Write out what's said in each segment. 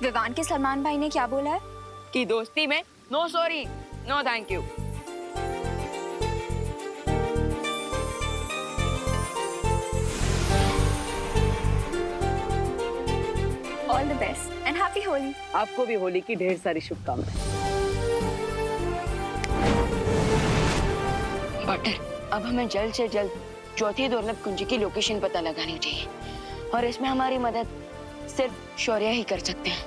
विवान के सलमान भाई ने क्या बोला है? कि दोस्ती में no sorry, no thank you. All the best and happy Holi. आपको भी होली की ढेर सारी शुभकामनाएं। बटर, अब हमें जल्द से जल्द चौथी दुर्लभ कुंजी की लोकेशन पता लगानी चाहिए और इसमें हमारी मदद सिर्फ शौर्य ही कर सकते हैं।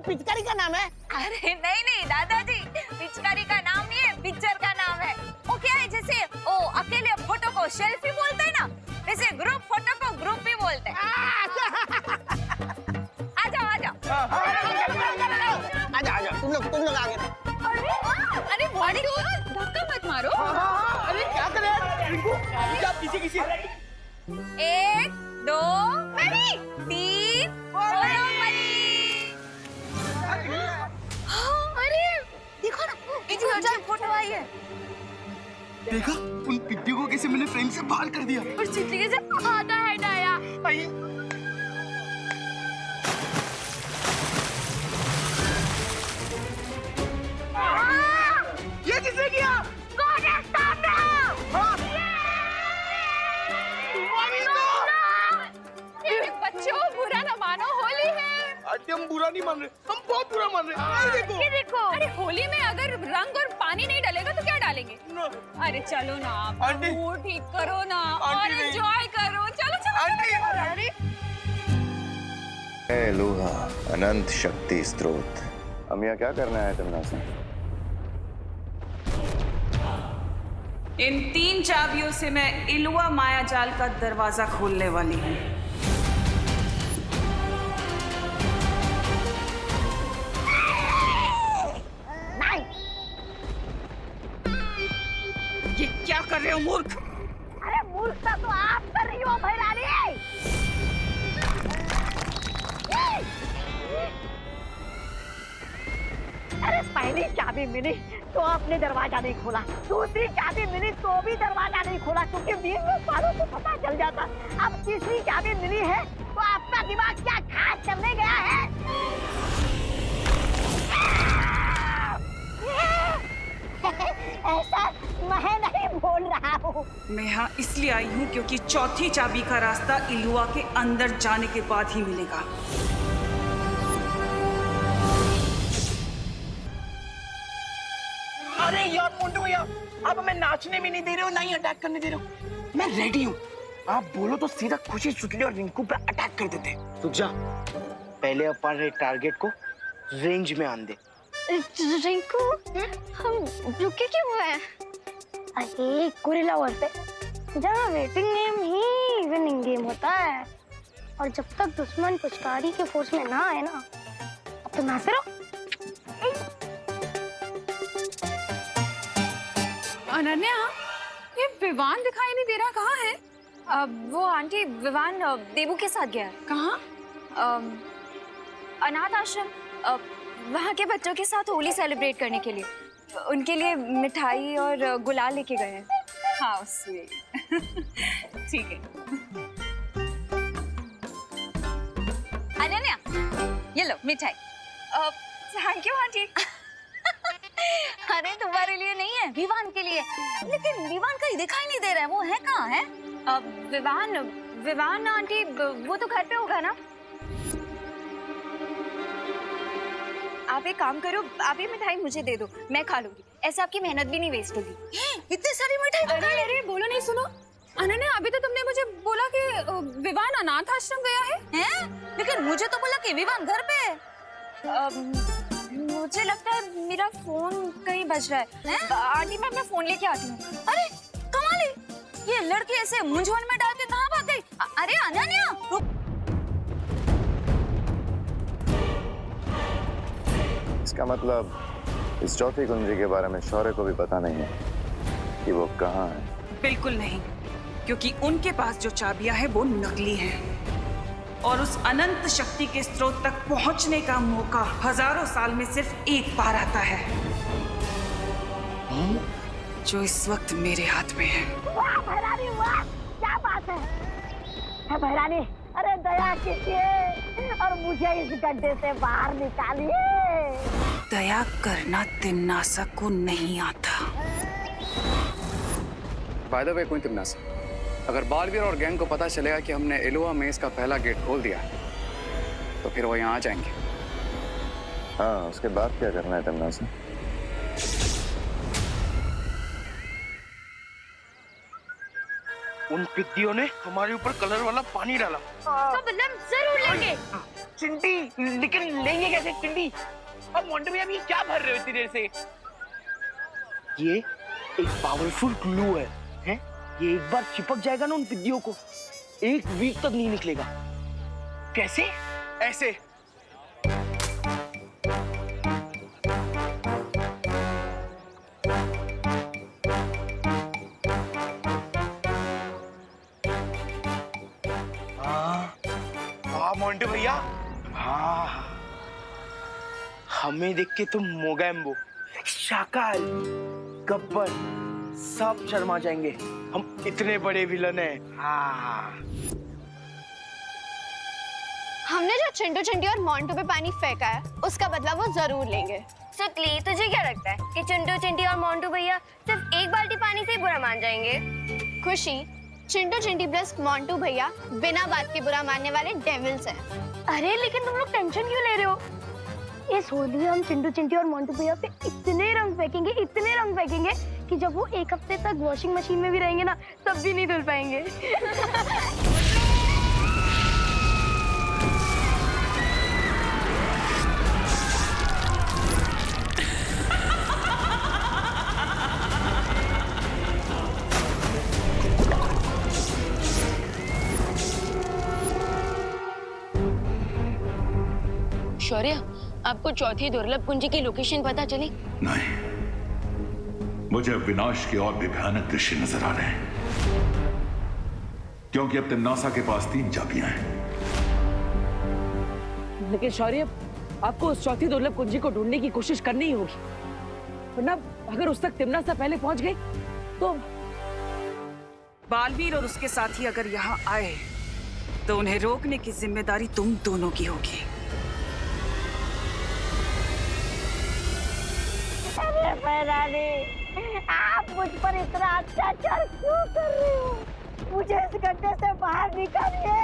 पिचकारी का नाम है? अरे नहीं दादाजी, पिचकारी का नाम नहीं है, पिक्चर का नाम है। वो क्या है, जैसे ओ अकेले फोटो को सेल्फी बोलते हैं ना, वैसे ग्रुप फोटो को ग्रुप भी बोलते हैं। आ जाओ तुम लोग आगे। अरे बॉडी धक्का मत मारो। अरे क्या कर रहे रिंकू? किसी 1 2 3 देखो ना, कितनी अच्छी फोटो आई है। देखा उन पिड्डियों को कैसे मैंने फ्रेम से बाहर कर दिया। और चितली से खाता है डाया। ये किसने किया? बच्चों बुरा ना मानो, होली है। आंटी हम बुरा नहीं मान रहे, हम बहुत बुरा मान रहे। ये देखो। अरे होली में अगर रंग और पानी नहीं डालेगा तो क्या डालेंगे? अरे चलो ना, आंटी। मूड ठीक करो ना और आंटी नहीं। एंजॉय करो। चलो आंटी। अरे ए लोहा, अनंत शक्ति स्रोत। हम यहाँ क्या करने आए तुम से? इन 3 चाबियों से मैं इलुआ मायाजाल का दरवाजा खोलने वाली हूँ। ये क्या कर रहे हो मूर्ख? अरे मूर्खता तो आप कर रही हो भैरानी। अरे पहली चाबी मिली तो आपने दरवाजा नहीं खोला, दूसरी चाबी मिली तो भी दरवाजा नहीं खोला, क्योंकि 20 सालों को पता चल जाता। अब तीसरी चाबी मिली है तो आपका दिमाग क्या खास करने गया है? ऐसा मैं नहीं बोल रहा हूँ। मैं यहाँ इसलिए आई हूँ क्योंकि चौथी चाबी का रास्ता इलुआ के अंदर जाने के बाद ही मिलेगा। अरे यार मोंटू भैया, आप हमें नाचने भी नहीं दे रहे हो, ना ही अटैक करने दे रहे हो। मैं रेडी हूँ, आप बोलो तो सीधा खुशी सुतली और रिंकू पे अटैक कर देते। तो जा पहले अपन टारगेट को रेंज में आन दे। रिंकू, हम रुके क्यों हैं? अरे गोरिल्ला वॉर पे जहाँ वेटिंग गेम ही विनिंग गेम होता है, और जब तक दुश्मन पुचकारी के फोर्स में ना आए ना, अब तो नाचते रहो। अनन्या, ये विवान दिखाई नहीं दे रहा, कहाँ है? वो आंटी, विवान देवू के साथ गया है। कहाँ? अनाथ आश्रम, वहाँ के बच्चों के साथ होली सेलिब्रेट करने के लिए। उनके लिए मिठाई और गुलाल लेके गए हैं। हाँ स्वीट। ठीक है। अनन्या, ये लो मिठाई। Thank you aunty. अरे तुम्हारे लिए नहीं है, विवान के लिए। लेकिन विवान कहीं दिखाई नहीं दे रहा है, वो है कहाँ है? विवान आंटी, वो तो घर पे होगा ना। आप एक काम करो, आप ये मिठाई मुझे दे दो, मैं खा लूंगी। ऐसे आपकी मेहनत भी नहीं वेस्ट होगी। इतनी सारी मिठाई। अरे बोलो नहीं, सुनो। अनन्या, अभी तो तुमने मुझे बोला कि विवान अनाथ आश्रम गया है? हैं? लेकिन मुझे तो बोला कि विवान घर पे है। मुझे लगता है मेरा फोन कहीं बज रहा है। आंटी, मैं अपना फोन लेके आती हूँ। अरे कमाल है, ये लड़की ऐसे मुंझवण में डाल के कहाँ भाग गई? अरे अनन्या रुक। इसका मतलब इस चौथी कुंजी के बारे में शौर्य को भी पता नहीं है कि वो कहाँ है। बिल्कुल नहीं, क्योंकि उनके पास जो चाबियां हैं वो नकली हैं और उस अनंत शक्ति के स्रोत तक पहुंचने का मौका हजारों साल में सिर्फ एक बार आता है, जो इस वक्त मेरे हाथ में है। वाह भैरानी वाह, क्या बात है भैरानी। अरे दया कीजिए और मुझे इस गड्ढे से बाहर निकालिए। दया करना तिम्नासा को नहीं आता। बाय द वे कोई तिम्नासा, अगर बालवीर और गैंग को पता चलेगा कि हमने एलुआ मेज का पहला गेट खोल दिया तो फिर वो यहाँ आ जाएंगे। हाँ, उसके बाद क्या करना है तिम्नासा? उन पिद्दियों ने हमारे ऊपर कलर वाला पानी डाला। तो बदला जरूर लेंगे। चिंटी, लेकिन लेंगे कैसे चिंटी? और मोंटू भैया भी क्या भर रहे हो इतनी देर से? ये एक पावरफुल ग्लू है, हैं? ये एक बार चिपक जाएगा ना उन पिद्दियों को, 1 वीक तक नहीं निकलेगा। कैसे? ऐसे। मोंटू भैया, हाँ, हमें देख के तो मोगैम्बो, शाकाल, गब्बर सब शर्मा जाएंगे। हम इतने बड़े विलन हैं। हाँ। हमने जो चिंटू चिंटी और मोंटू पे पानी फेंका है उसका बदला वो जरूर लेंगे। सुतली, तुझे क्या लगता है कि चिंटू चिंटी और मोंटू भैया सिर्फ एक बाल्टी पानी से ही बुरा मान जाएंगे? खुशी, चिंटू चिंटी प्लस मोंटू भैया बिना बात के बुरा मानने वाले डेविल्स हैं। अरे लेकिन तुम लोग टेंशन क्यों ले रहे हो? इस होली हम चिंटू चिंटी और मोंटू भैया पे इतने रंग फेंकेंगे कि जब वो 1 हफ्ते तक वॉशिंग मशीन में भी रहेंगे ना तब भी नहीं धुल पाएंगे। शौर्य, आपको चौथी दुर्लभ कुंजी की लोकेशन पता चली? नहीं, मुझे अब विनाश के और भी भयानक दृश्य नजर आ रहे हैं, क्योंकि अब तिम्नासा के पास 3 चाबियां हैं। लेकिन शौर्य, आपको उस चौथी दुर्लभ कुंजी को ढूंढने की कोशिश करनी ही होगी, वरना अगर उस तक तिम्नासा पहले पहुंच गई तो। बालवीर और उसके साथी अगर यहाँ आए तो उन्हें रोकने की जिम्मेदारी तुम दोनों की होगी। अरे भैरानी, आप मुझ पर इतना अत्याचार क्यों कर रहे हो? मुझे इस गड्ढे से बाहर निकालिए।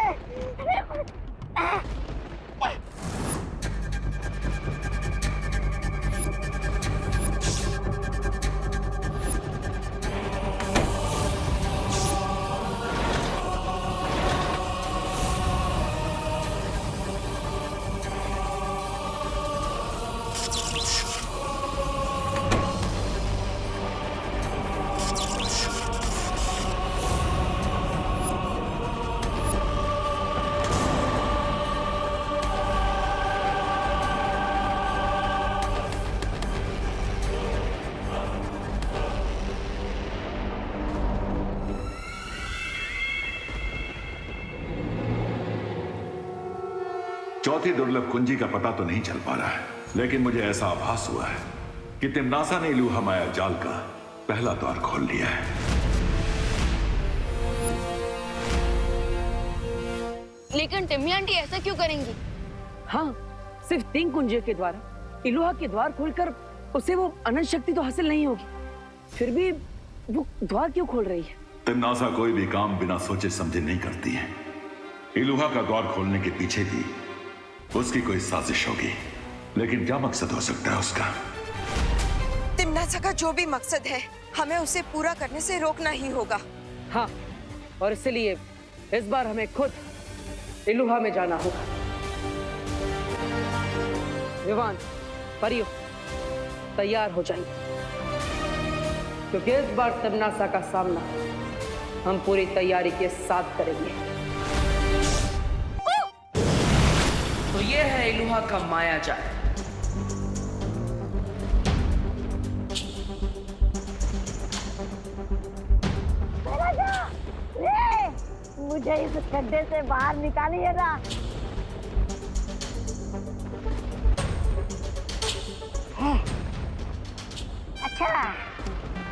चौथी दुर्लभ कुंजी का पता तो नहीं चल पा रहा है, लेकिन मुझे ऐसा आभास हुआ है कि तिम्नासा ने इलुहा माया जाल का पहला द्वार खोल लिया है। लेकिन टिम्मी आंटी ऐसा क्यों करेंगी? हाँ, सिर्फ 3 कुंजियों के द्वारा इलुहा के द्वार खोलकर उसे वो अनंत शक्ति तो हासिल नहीं होगी, फिर भी वो द्वार क्यों खोल रही है? तिम्नासा कोई भी काम बिना सोचे समझे नहीं करती है। इलुहा का द्वार खोलने के पीछे भी उसकी कोई साजिश होगी, लेकिन क्या मकसद हो सकता है उसका? तिम्नासा का जो भी मकसद है, हमें उसे पूरा करने से रोकना ही होगा। हाँ, और इसलिए इस बार हमें खुद इलुहा में जाना होगा। विवान, परियो, तैयार हो जाइए, क्योंकि इस बार तिम्नासा का सामना हम पूरी तैयारी के साथ करेंगे। तो ये है इलुहा का माया जाल। मुझे इस गड्ढे से बाहर निकालिएगा। अच्छा,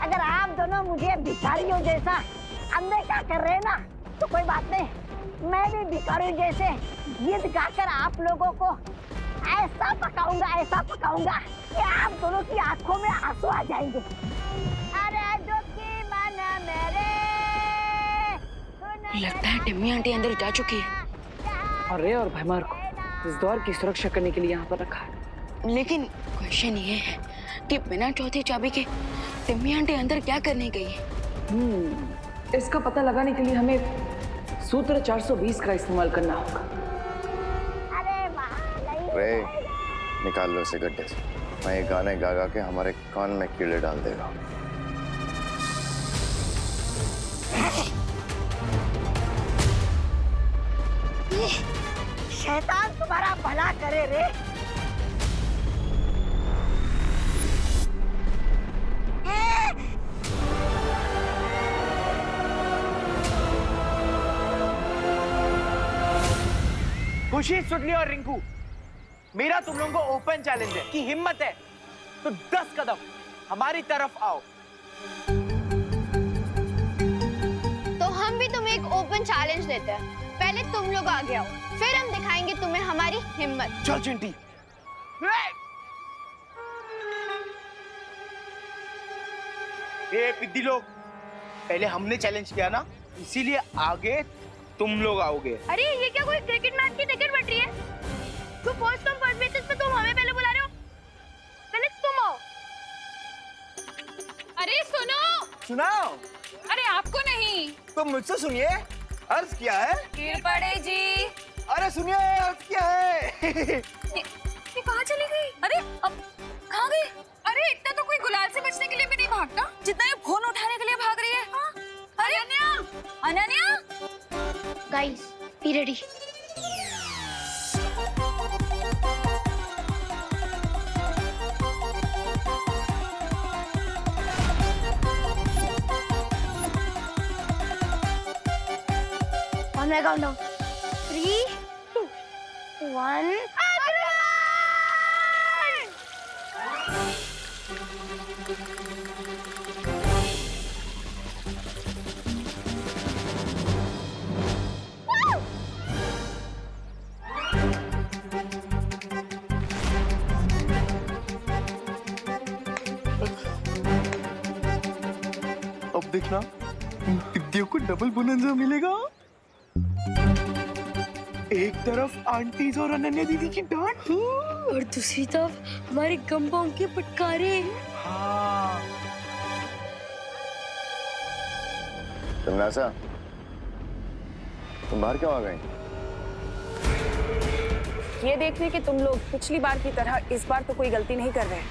अगर आप दोनों मुझे भिखारियों जैसा अनदेखा कर रहे हैं ना, तो कोई बात नहीं, मैं भी भिखारियों जैसे गीत गाकर आप लोगों को ऐसा पकाऊंगा कि आप दोनों की आंखों में आंसू आ जाएंगे। अरे दुखी मन मेरे, लगता है टिम्मी आंटी अंदर जा चुकी है और रे और भैमार को इस दौर की सुरक्षा करने के लिए यहाँ पर रखा है। लेकिन क्वेश्चन ये है कि बिना चौथी चाबी के टिम्मी आंटी अंदर क्या करने गई है? इसका पता लगाने के लिए हमें सूत्र 420 का इस्तेमाल करना होगा। रे, निकाल लो इसे गड्ढे से। मैं ये गाने गा गा के हमारे कान में कीड़े डाल देगा। शैतान तुम्हारा भला करे रे। खुशी, सुडली और रिंकू, मेरा तुम लोगों को ओपन चैलेंज है कि हिम्मत है तो 10 कदम हमारी तरफ आओ। तो हम भी तुम्हें एक ओपन चैलेंज देते हैं। पहले तुम लोग आगे आओ, फिर हम दिखाएंगे तुम्हें हमारी हिम्मत। चल चिंटी। ए पिद्दी लोग, पहले हमने चैलेंज किया ना, इसीलिए आगे तुम लोग आओगे। अरे ये क्या कोई क्रिकेट मैच की टिकट बट रही है? तो फर्स्ट कम फर्स्ट बेसिस पे तुम हमें पहले बुला रहे हो? पहले तुम आओ। अरे सुनो। सुनाओ। अरे आपको नहीं, तो मुझसे सुनिए, अर्ज क्या है? गिर पड़े जी। अरे सुनिए, अर्ज क्या है? ये कहाँ चली गई? अरे अब कहाँ गई? अरे इतना तो कोई गुलाल से बचने के लिए भी नहीं भागता जितना ये फोन उठाने के लिए भाग रही है। हाँ? अरे अनन्या, गाइस, बी रेडी। मैं काउंट डाउन 3, 2, 1। अब देखना, इन पिद्दियों को डबल बोनंजा मिलेगा। एक तरफ आंटीज और अनन्या दीदी की डांट और दूसरी तरफ हमारे गंबाओं के फटकारे। हाँ। तमन्नासा, तुम बाहर क्यों आ गई? ये देखने कि तुम लोग पिछली बार की तरह इस बार तो कोई गलती नहीं कर रहे।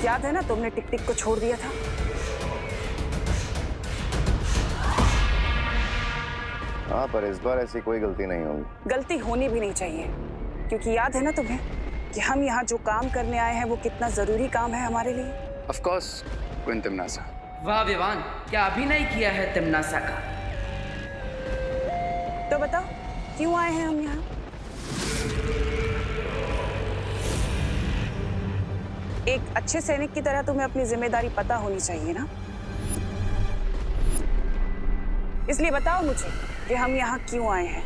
याद है ना, तुमने टिक टिक को छोड़ दिया था। हाँ, पर इस बार ऐसी कोई गलती नहीं होगी। गलती होनी भी नहीं चाहिए, क्योंकि याद है ना तुम्हें कि हम यहाँ जो काम करने आए हैं वो कितना जरूरी काम है हमारे लिए। ऑफ कोर्स, क्वीन तिम्नासा। वाह विवान, क्या अभिनय किया है तिम्नासा का। तो बताओ, क्यों आए हैं हम यहाँ? एक अच्छे सैनिक की तरह तुम्हें अपनी जिम्मेदारी पता होनी चाहिए ना। इसलिए बताओ मुझे कि हम यहाँ क्यों आए हैं।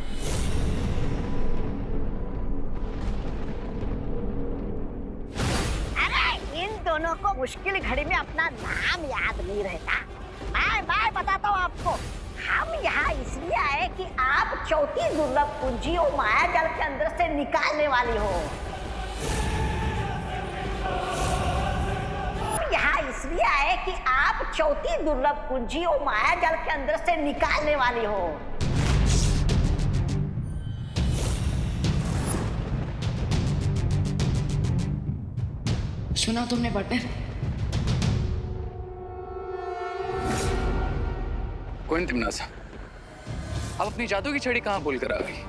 अरे इन दोनों को मुश्किल घड़ी में अपना नाम याद नहीं रहता। मैं बताता हूँ आपको, हम यहाँ इसलिए आए कि आप चौथी दुर्लभ कुंजी और माया जाल के अंदर से निकालने वाली हो। यहाँ इसलिए आए कि आप चौथी दुर्लभ कुंजी और माया जाल के अंदर से निकालने वाली हो। सुना तुमने पार्टनर? क्वीन तिम्नासा, आप अपनी जादू की छड़ी कहाँ भूल कर आ गई?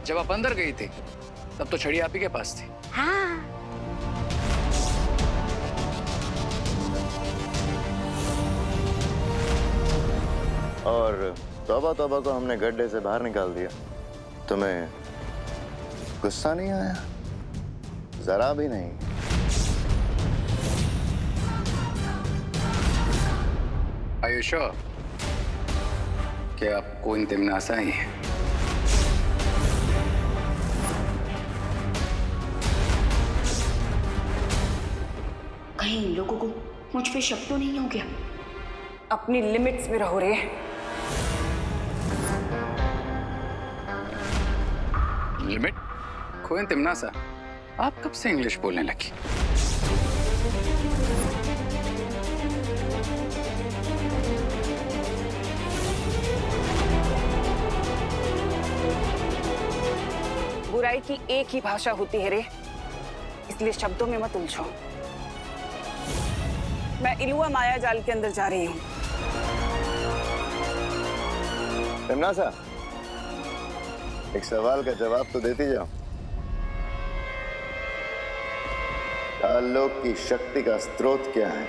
जब आप अंदर गई थी तब तो छड़ी आप ही के पास थी। हाँ। और तौबा तौबा को हमने गड्ढे से बाहर निकाल दिया। तुम्हें गुस्सा नहीं आया? जरा भी नहीं। Are you sure कि आपको इंतमनासा ही है? कहीं इन लोगों को मुझ पे शक तो नहीं हो गया? अपनी लिमिट्स में रहो रे। लिमिट? कोई इंतमनासा? आप कब से इंग्लिश बोलने लगी? बुराई की एक ही भाषा होती है रे, इसलिए शब्दों में मत उलझो। मैं इलुआ माया जाल के अंदर जा रही हूँ। तिम्नासा, एक सवाल का जवाब तो देती जाओ। काललोक की शक्ति का स्रोत क्या है?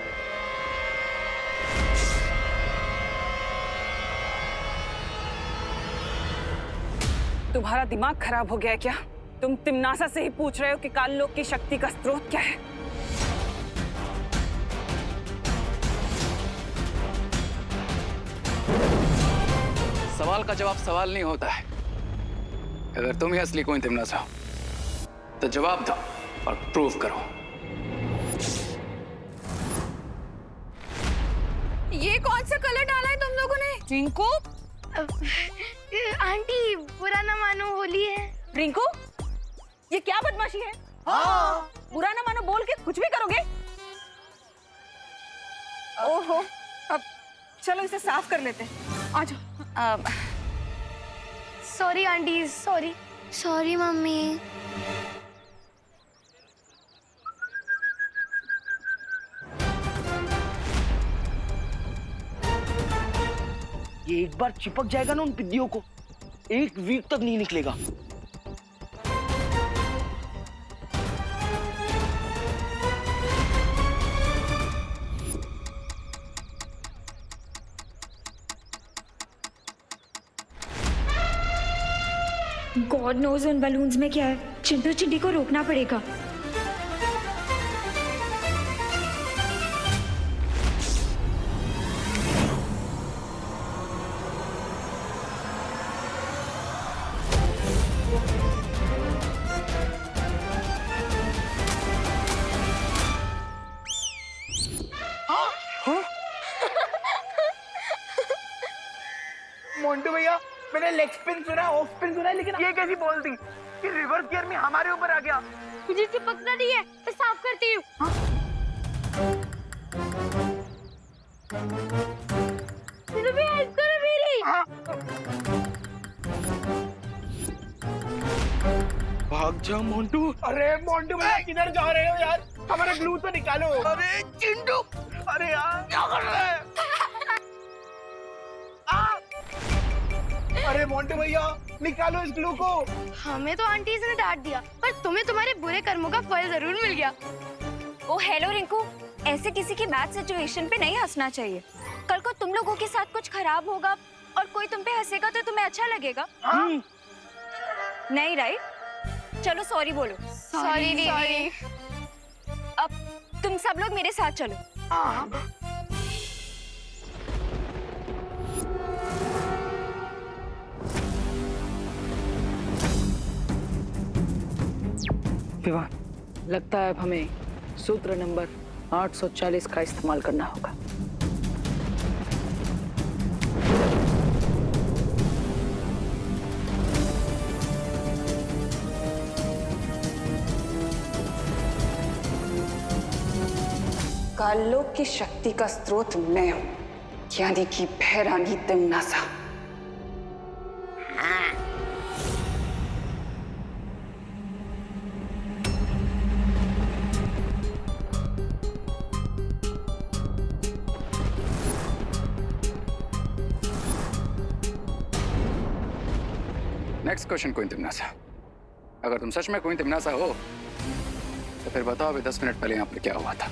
तुम्हारा दिमाग खराब हो गया है क्या? तुम तिम्नासा से ही पूछ रहे हो कि काललोक की शक्ति का स्रोत क्या है? सवाल का जवाब सवाल नहीं होता है। अगर तुम ही असली कोई तिम्नासा हो तो जवाब दो और प्रूव करो। ये कौन सा कलर डाला है तुम लोगों ने? रिंकू, आंटी बुरा ना मानो, होली है। रिंकू, ये क्या बदमाशी है? हाँ। बुरा ना मानो बोल के कुछ भी करोगे? ओहो, अब चलो इसे साफ कर लेते हैं। आ जाओ। Sorry aunty, sorry. Sorry mummy. ये एक बार चिपक जाएगा ना उन पिद्दियों को, एक वीक तक नहीं निकलेगा। गॉड नोज उन बलून्स में क्या है। चिंटू चिंटी को रोकना पड़ेगा। मोंटू भैया, मैंने लेग स्पिन सुना, ऑफ स्पिन सुना, लेकिन ये कैसी बॉल थी कि रिवर्स गियर में हमारे ऊपर आ गया। मुझे चिपकना नहीं है, मैं साफ करती हूँ। हेल्प करो मेरी। भाग जा मोंटू। अरे मोंटू भैया किधर जा रहे हो यार? हमारा ग्लू तो निकालो। अरे चिंटू, अरे यार क्या कर रहे हैं? अरे मोंटू भैया निकालो इस ग्लू को। हमें तो आंटी ने डांट दिया, पर तुम्हें तुम्हारे बुरे कर्मों का फल जरूर मिल गया। ओ हेलो रिंकू, ऐसे किसी की बैड सिचुएशन पे नहीं हंसना चाहिए। कल को तुम लोगों के साथ कुछ खराब होगा और कोई तुम पे हंसेगा तो तुम्हें अच्छा लगेगा। नहीं राइट? चलो सॉरी बोलो। सॉरी दीदी। अब तुम सब लोग मेरे साथ चलो। विवाह, लगता है अब हमें सूत्र नंबर 840 का इस्तेमाल करना होगा। काललोक की शक्ति का स्रोत मैं हूं, यानी कि भैरानी तिम्नासा। नेक्स्ट क्वेश्चन कोई तिम्नासा, अगर तुम सच में कोई तिम्नासा हो तो फिर बताओ अभी 10 मिनट पहले यहाँ पर क्या हुआ था।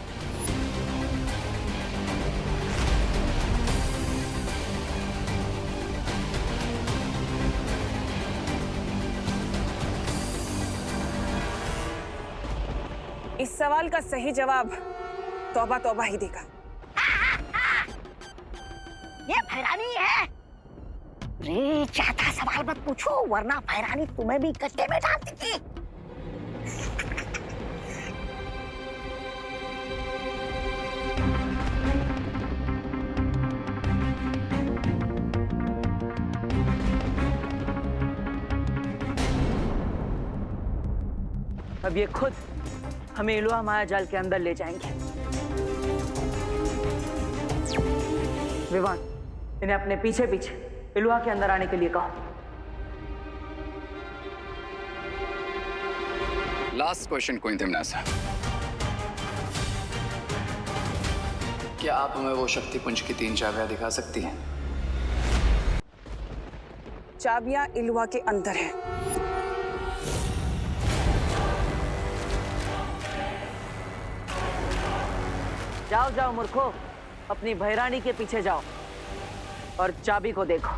इस सवाल का सही जवाब तौबा तौबा ही देगा। ये भैरानी है। रे ज्यादा सवाल मत पूछो वरना भैरानी तुम्हें भी गड्ढे में डाल देगी। अब ये खुद हमें इलुआ माया जाल के अंदर ले जाएंगे। विवान, इन्हें अपने पीछे पीछे इलुआ के अंदर आने के लिए कहो। लास्ट क्वेश्चन क्वीन तिम्नासा, क्या आप हमें वो शक्ति पुंज की 3 चाबियां दिखा सकती हैं? चाबियां इलुआ के अंदर है। जाओ जाओ मूर्खो, अपनी भैरानी के पीछे जाओ और चाबी को देखो।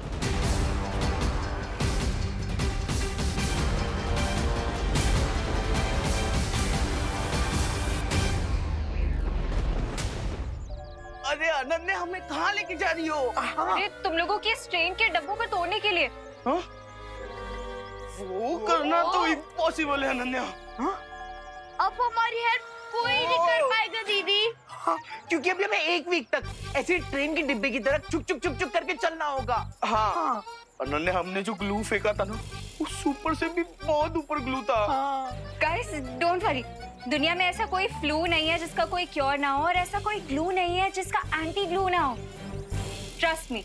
अरे अनन्या, हमें कहाँ लेके जा रही हो? अरे तुम लोगों की इस ट्रेन के डब्बों को तोड़ने के लिए। हाँ? वो करना तो इम्पॉसिबल है अनन्या। हाँ? अब हमारी हेल्प कोई नहीं कर पाएगा दीदी। हाँ, क्योंकि अभी हमें 1 वीक तक ऐसे ट्रेन के डिब्बे की तरह चुक चुक चुक चुक करके चलना होगा। हाँ। अनन्या, हमने जो ग्लू फेंका था ना, उस ऊपर से भी बहुत ऊपर ग्लू था। गाइस डोंट वरी, दुनिया में ऐसा कोई फ्लू नहीं है जिसका कोई क्योर ना हो, और ऐसा कोई ग्लू नहीं है जिसका एंटी ग्लू ना हो। Trust me.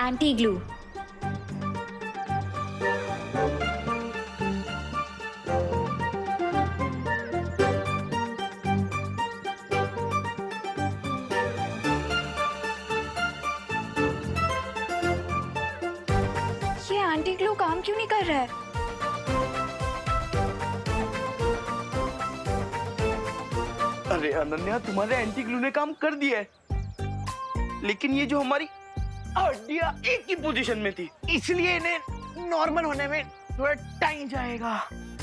Anti glue. ये एंटी ग्लू काम क्यों नहीं कर रहा है? अरे अनन्या, तुम्हारे एंटी ग्लू ने काम कर दिया है, लेकिन ये जो हमारी हड्डियां एक ही पोजीशन में थी, इसलिए इन्हें नॉर्मल होने में थोड़ा टाइम जाएगा।